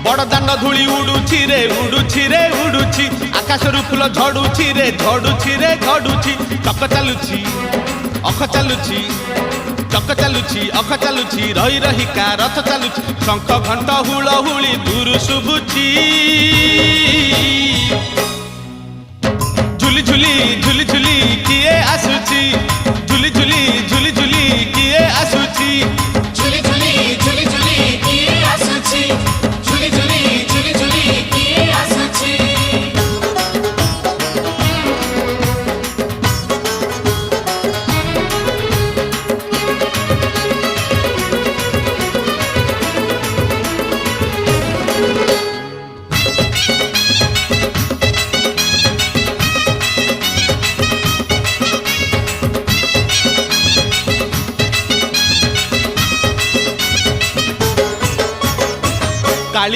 बड़दान धूली उड़ुछि रे उड़ुछि रे उड़ुछि आकाशरू फूल झड़ुछि रे झड़ुछि रे झड़ुछि चक चालुछि अख चालुछि चक चालुछि अख चालुछि रही रहिका रथ चालुछि शंख घंट हुलहुली दूर शुभुछि झुली झुली झुली झुली किए आसुछि झुली झुली झुली झुली किए आसुछि झुली झुली झुली झुली किए आसुछि झुली झुली झुली झुली किए आसुछि